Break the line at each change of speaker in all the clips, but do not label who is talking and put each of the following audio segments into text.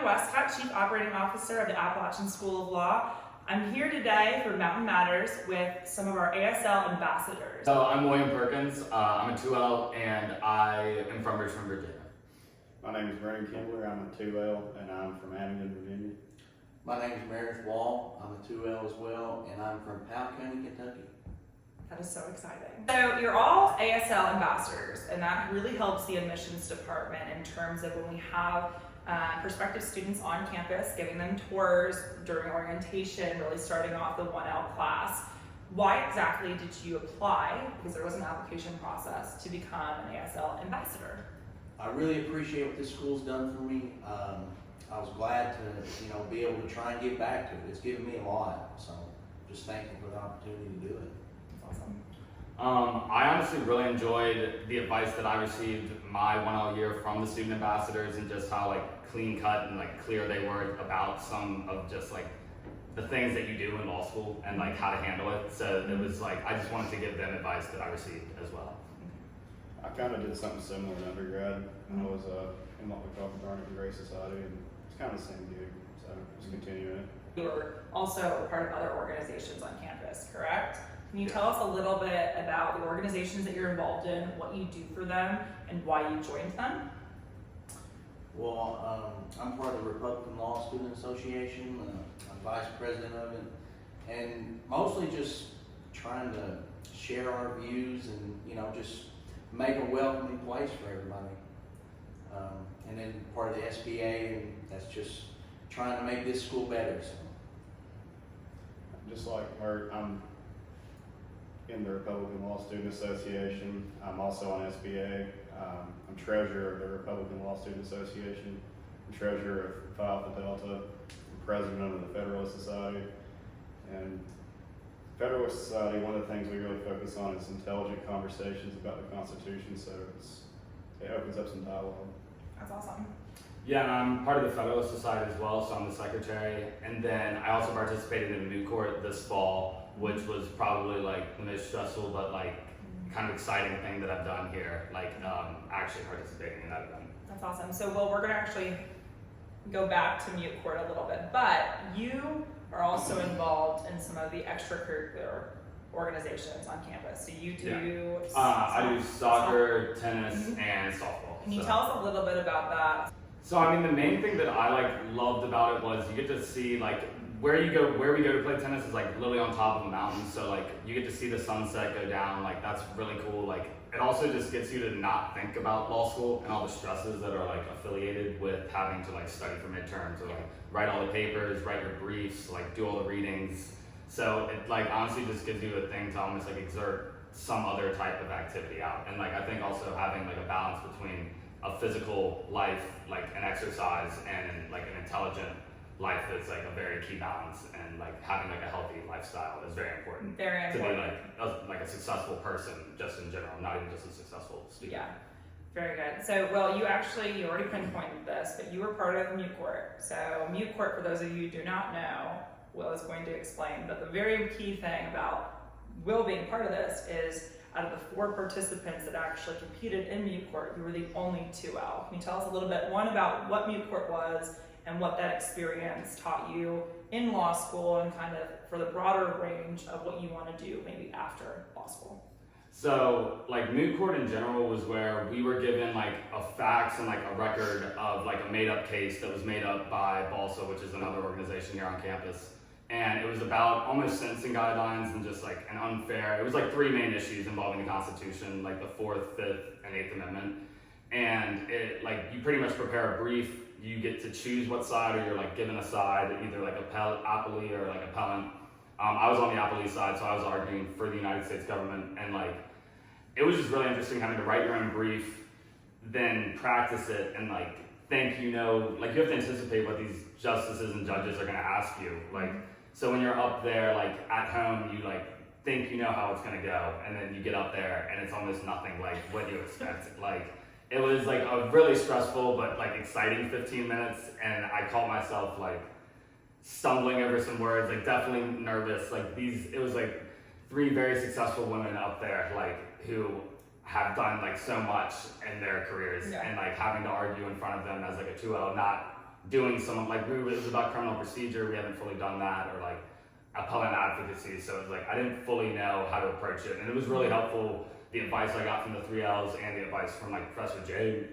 Abigail Wescott, Chief Operating Officer of the Appalachian School of Law. I'm here today for Mountain Matters with some of our ASL ambassadors.
So I'm William Perkins, I'm a 2L and I am from Richmond, Virginia.
My name is Brennon Kimbler, I'm a 2L and I'm from Abingdon, Virginia.
My name is Meredith Waugh, I'm a 2L as well, and I'm from Powell County, Kentucky.
That is so exciting. So you're all ASL ambassadors, and that really helps the admissions department in terms of when we have prospective students on campus, giving them tours during orientation, really starting off the 1L class. Why exactly did you apply, because there was an application process, to become an ASL ambassador?
I really appreciate what this school's done for me. I was glad to, be able to try and give back to it. It's given me a lot, so just thankful for the opportunity to do it.
That's awesome.
I honestly really enjoyed the advice that I received my 1L year from the student ambassadors, and just how clean cut and clear they were about some of just the things that you do in law school and how to handle it. So it was I just wanted to give them advice that I received as well.
I kind of did something similar in undergrad. I was in what we call the Garnet Grace Society, and it's kind of the same gig, so just continuing it.
You were also a part of other organizations on campus, correct? Can you tell us a little bit about the organizations that you're involved in, what you do for them, and why you joined them?
Well, I'm part of the Republican Law Student Association. I'm vice president of it, and mostly just trying to share our views and just make a welcoming place for everybody. And then part of the SBA, and that's just trying to make this school better. So.
Just like her, I'm in the Republican Law Student Association. I'm also on SBA. I'm treasurer of the Republican Law Student Association. I'm treasurer of Phi Alpha Delta. I'm president of the Federalist Society. And Federalist Society, one of the things we really focus on is intelligent conversations about the Constitution, so it opens up some dialogue.
That's awesome.
Yeah, and I'm part of the Federalist Society as well, so I'm the secretary. And then I also participated in moot court this fall, which was probably the most stressful but kind of exciting thing that I've done here, actually participating in that event.
That's awesome. So, we're gonna actually go back to moot court a little bit, but you are also involved in some of the extracurricular organizations on campus. So you do
I do soccer, tennis, and softball.
Can you tell us a little bit about that?
So I mean, the main thing that I loved about it was you get to see where we go to play tennis is literally on top of a mountain. So you get to see the sunset go down. That's really cool. It also just gets you to not think about law school and all the stresses that are affiliated with having to study for midterms or write all the papers, write your briefs, do all the readings. So it honestly just gives you a thing to almost exert some other type of activity out. And I think also having a balance between a physical life, an exercise, and an intelligent life that's a very key balance, and having a healthy lifestyle is very important.
Very important.
To be a successful person just in general, not even just a successful student.
Yeah, very good. So, you already pinpointed this, but you were part of moot court. So moot court, for those of you who do not know, Will is going to explain, but the very key thing about Will being part of this is out of the 4 participants that actually competed in moot court, you were the only 2L. Can you tell us a little bit, one, about what moot court was and what that experience taught you in law school, and kind of for the broader range of what you want to do maybe after law school?
So moot court in general was where we were given a facts and a record of a made up case that was made up by BALSA, which is another organization here on campus. And it was about almost sentencing guidelines and just an unfair, it was 3 main issues involving the Constitution, the 4th, 5th, and 8th Amendment. And it, you pretty much prepare a brief, you get to choose what side, or you're given a side, either appellee or appellant. I was on the appellee side, so I was arguing for the United States government, and it was just really interesting having to write your own brief, then practice it, and think you have to anticipate what these justices and judges are gonna ask you. So when you're up there, at home, you think you know how it's gonna go, and then you get up there and it's almost nothing what you expect. It was a really stressful but exciting 15 minutes, and I caught myself stumbling over some words, definitely nervous. It was 3 very successful women up there, who have done so much in their careers, and having to argue in front of them as a 2L, not doing some, like, it was about criminal procedure, we haven't fully done that, or like appellant advocacy, so it was like, I didn't fully know how to approach it, and it was really helpful, the advice I got from the 3Ls and the advice from like Professor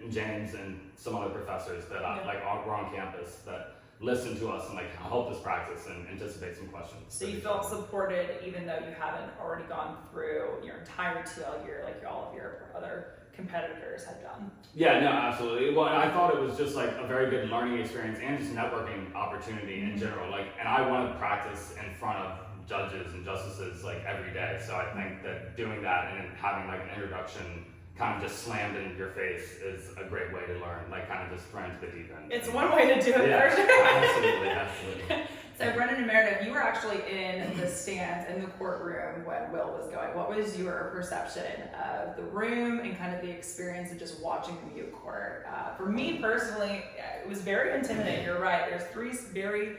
James and some other professors that were on campus that listened to us and like helped us practice and anticipate some questions.
So you felt supported even though you haven't already gone through your entire TL year like all of your other competitors had done.
Yeah, no, absolutely. Well, and I thought it was just like a very good learning experience and just networking opportunity in general. Like, and I want to practice in front of judges and justices like every day. So I think that doing that and having like an introduction kind of just slammed in your face is a great way to learn, like kind of just thrown into the deep end.
It's one way to do it,
yeah,
for sure.
absolutely.
So Brennon and Meredith, you were actually in the stands in the courtroom when Will was going. What was your perception of the room and kind of the experience of just watching the mute court? For me personally, it was very intimidating. You're right. There's 3 very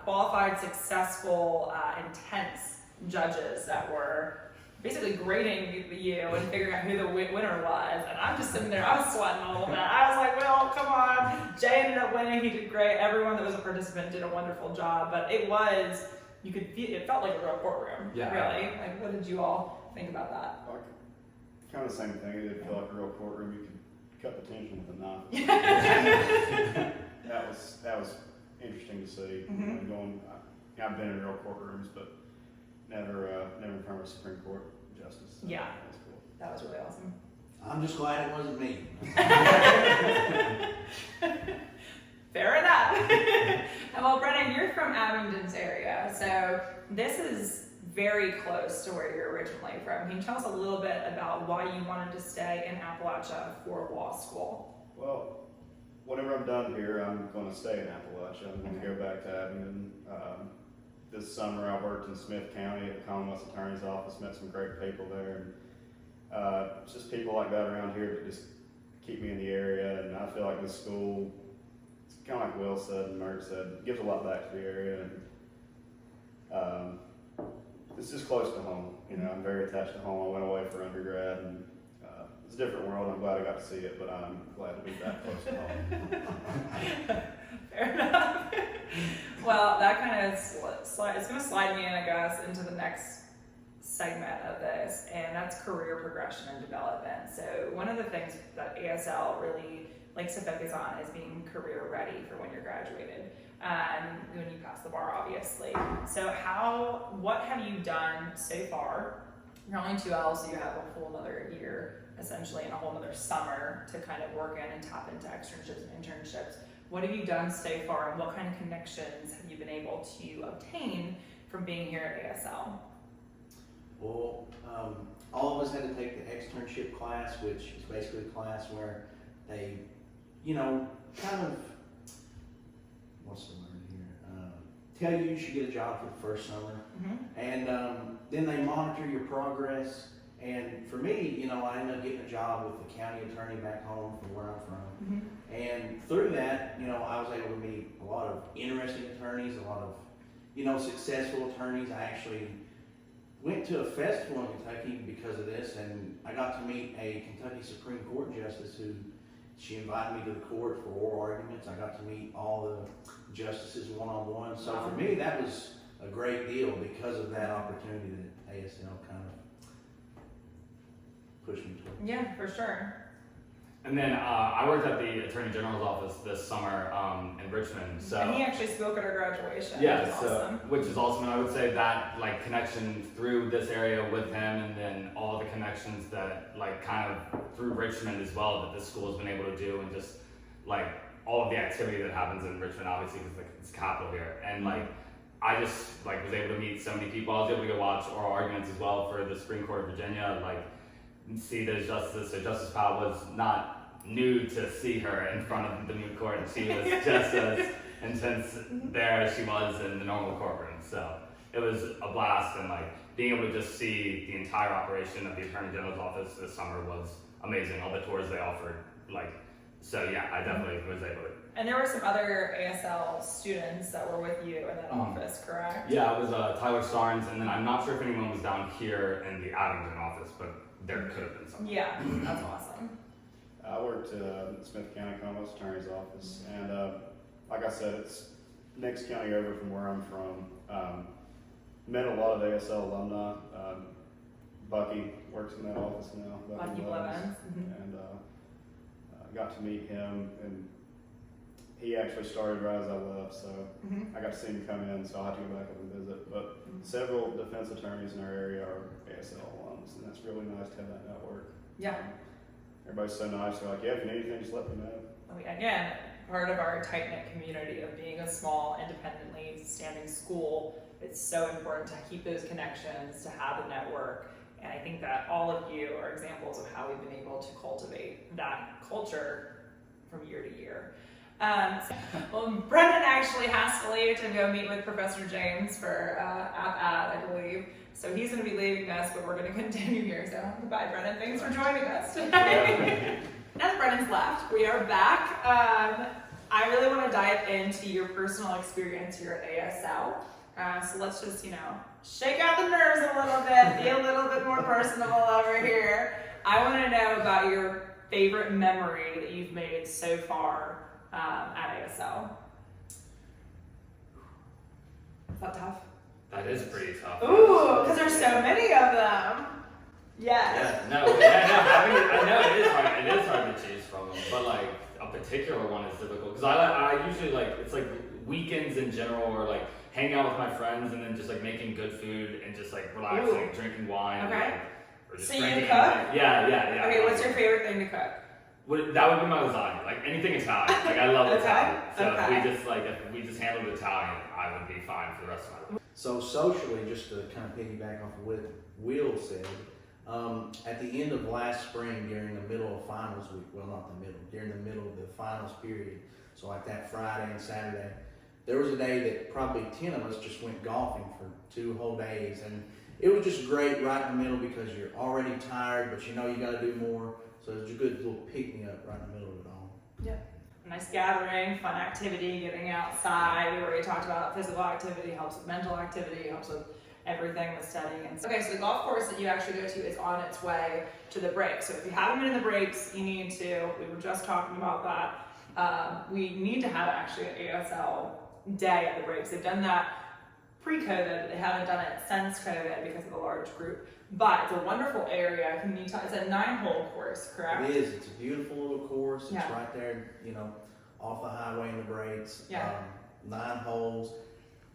qualified, successful, intense judges that were basically grading you and figuring out who the winner was. And I'm just sitting there, I was sweating a little bit. I was like, Will, come on. Jay ended up winning, he did great. Everyone that was a participant did a wonderful job. But it was, you could feel, it felt like a real courtroom, really. Like, what did you all think about that?
Like, kind of the same thing. It did feel like a real courtroom. You could cut the tension with a knife. that was interesting to see.
Mm-hmm.
I've been in real courtrooms, but never in front of a Supreme Court justice. So
Yeah.
That's cool.
That was really awesome.
I'm just glad it wasn't me.
Fair enough. And well, Brennan, you're from Abingdon's area, so this is very close to where you're originally from. Can you tell us a little bit about why you wanted to stay in Appalachia for law school?
Well, whenever I'm done here, I'm going to stay in Appalachia. I'm going to go back to Abingdon. This summer I worked in Smith County at the Commonwealth Attorney's Office, met some great people there, and it's just people like that around here that just keep me in the area, and I feel like this school, it's kind of like Will said and Mert said, gives a lot back to the area, and it's just close to home. You know, I'm very attached to home. I went away for undergrad, and it's a different world. I'm glad I got to see it, but I'm glad to be that close to home.
Fair enough. Well, that kind of it's going to slide me in, I guess, into the next segment of this, and that's career progression and development. So one of the things that ASL really likes to focus on is being career ready for when you're graduated, when you pass the bar, obviously. So what have you done so far? You're only 2L, so you have a whole another year, essentially, and a whole another summer to kind of work in and tap into externships and internships. What have you done so far, and what kind of connections have you been able to obtain from being here at ASL?
Well, all of us had to take the externship class, which is basically a class where they, kind of, what's the word here? Tell you should get a job for the first summer, and then they monitor your progress. And for me, I ended up getting a job with the county attorney back home from where I'm from. And through that, I was able to meet a lot of interesting attorneys, a lot of, successful attorneys. I actually went to a festival in Kentucky because of this, and I got to meet a Kentucky Supreme Court justice she invited me to the court for oral arguments. I got to meet all the justices one-on-one. So for me, that was a great deal because of that opportunity that ASL kind of pushed me toward.
Yeah, for sure.
And then I worked at the Attorney General's office this summer in Richmond. So
and he actually spoke at our graduation.
Yeah,
which is awesome.
which is awesome. And I would say that like connection through this area with him, and then all the connections that like kind of through Richmond as well that this school has been able to do, and just like all of the activity that happens in Richmond, obviously because it's capital here, and like I just like was able to meet so many people. I was able to go watch oral arguments as well for the Supreme Court of Virginia, like see those justices. So Justice Powell was not new to see her in front of the new court, and she was just as intense there as she was in the normal courtroom. So it was a blast, and like being able to just see the entire operation of the Attorney General's office this summer was amazing. All the tours they offered, so yeah, I definitely was able to.
And there were some other ASL students that were with you in that office, correct?
Yeah, it was Tyler Starnes, and then I'm not sure if anyone was down here in the Abingdon office, but there could have been someone.
Yeah, that's awesome.
I worked at Smith County Commonwealth Attorney's Office, and like I said, it's next county over from where I'm from. Met a lot of ASL alumni. Bucky works in that office now.
Bucky Blevins.
And got to meet him, and he actually started right as I left, so I got to see him come in, so I'll have to go back up and visit. But several defense attorneys in our area are ASL alums, and that's really nice to have that network.
Yeah.
Everybody's so nice. They're like, yeah, if you need anything, just let me know.
I mean, again, part of our tight-knit community of being a small, independently standing school, it's so important to keep those connections, to have a network. And I think that all of you are examples of how we've been able to cultivate that culture from year to year. Well, Brennan actually has to leave to go meet with Professor James for App, I believe. So he's going to be leaving us, but we're going to continue here. So goodbye, Brennan. Thanks for joining us today. Now that Brennan's left, we are back. I really want to dive into your personal experience here at ASL. So let's just, shake out the nerves a little bit, be a little bit more personable over here. I want to know about your favorite memory that you've made so far at ASL. Is that tough?
That is pretty tough.
Ooh, because there's so many of them. Yes.
Yeah, no, I know it is hard to choose from them, but like a particular one is difficult because I usually it's like weekends in general, or like hanging out with my friends and then just like making good food and just like relaxing, drinking wine.
Okay.
Or just
so you
drinking
cook?
anything. Yeah.
Okay, what's your favorite thing to cook?
That would be my lasagna. Like anything Italian. Like I love Italian. So
Okay.
if we just handled Italian, I would be fine for the rest of my life.
So socially, just to kind of piggyback off of what Will said, at the end of last spring, during the middle of finals week, during the middle of the finals period, so like that Friday and Saturday, there was a day that probably 10 of us just went golfing for 2 whole days, and it was just great right in the middle because you're already tired, but you got to do more, so it was a good little pick-me-up right in the middle of it all.
Yeah. Nice gathering, fun activity, getting outside. We already talked about physical activity, helps with mental activity, helps with everything with studying. Okay, so the golf course that you actually go to is on its way to the break. So if you haven't been in the breaks, you need to. We were just talking about that. We need to have actually an ASL day at the breaks. They've done that pre-COVID, but they haven't done it since COVID because of the large group. But it's a wonderful area. It's a 9-hole course, correct?
It is. It's a beautiful little course. It's
Yeah.
right there, off the highway in the breaks.
Yeah.
9 holes.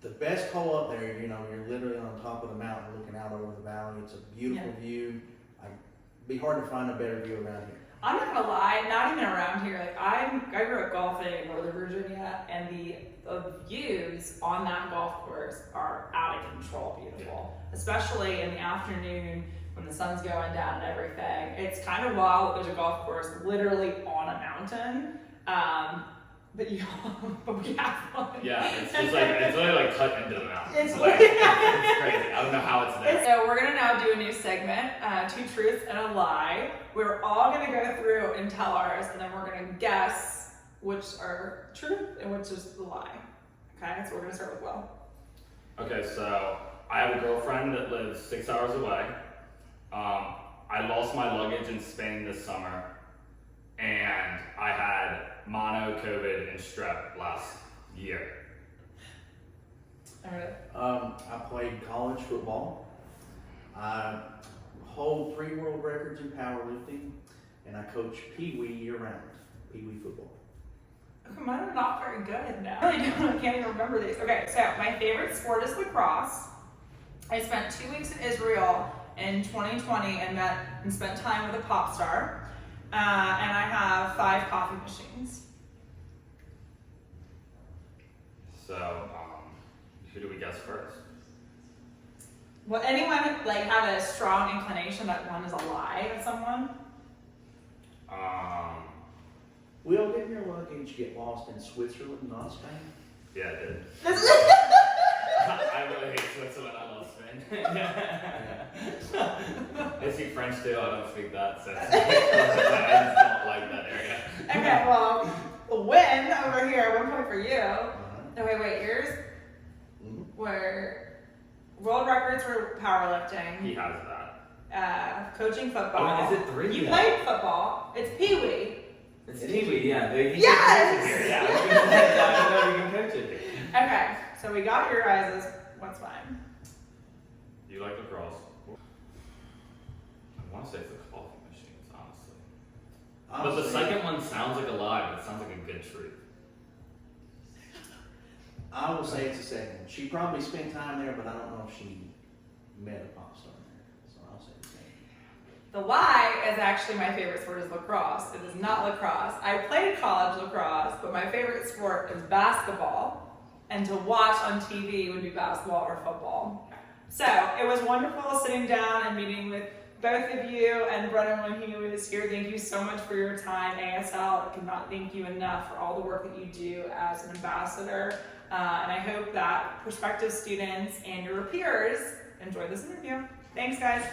The best hole up there, you're literally on top of the mountain looking out over the valley. It's a beautiful view. It'd be hard to find a better view around here.
I'm not gonna lie, not even around here. Like I grew up golfing in Northern Virginia, and the views on that golf course are out of control beautiful. Especially in the afternoon when the sun's going down and everything. It's kind of wild that there's a golf course literally on a mountain. But we have fun.
Yeah, it's literally like cut into the mountain.
It's
it's crazy. I don't know how it's there.
So we're gonna now do a new segment, 2 truths and a lie. We're all gonna go through and tell ours, and then we're gonna guess which are truth and which is the lie. Okay, so we're gonna start with Will.
Okay, so I have a girlfriend that lives 6 hours away. I lost my luggage in Spain this summer, and I had mono, COVID, and strep last year.
All right.
I played college football. I hold 3 world records in powerlifting, and I coach Pee Wee year-round, Pee Wee football.
Okay, mine are not very good now. I really don't. I can't even remember these. Okay, so my favorite sport is lacrosse. I spent 2 weeks in Israel in 2020 and spent time with a pop star. And I have 5 coffee machines.
So, who do we guess first?
Will anyone have a strong inclination that one is a lie of someone?
Will, didn't your luggage get lost in Switzerland, not Spain?
Yeah, I did. I really hate Switzerland. I love Spain. I speak French too. I don't speak that, so I just don't like that area.
Okay, well, the win over here, 1 point for you. No, wait, yours were world records for powerlifting.
He has that.
Coaching football.
Oh, is it 3?
You played football. It's Pee Wee.
It's Pee Wee, yeah.
Yes!
Yeah,
Okay, so we got your guys's. What's mine?
You like lacrosse? I want to say it's the coffee machines, honestly. But the second one sounds like a lie, but it sounds like a good truth.
I will say it's the second. She probably spent time there, but I don't know if she met a pop star there. So I'll say the second.
The lie is actually my favorite sport is lacrosse. It is not lacrosse. I played college lacrosse, but my favorite sport is basketball. And to watch on TV would be basketball or football. So it was wonderful sitting down and meeting with both of you and Brennan when he was here. Thank you so much for your time. ASL, I cannot thank you enough for all the work that you do as an ambassador. And I hope that prospective students and your peers enjoy this interview. Thanks, guys.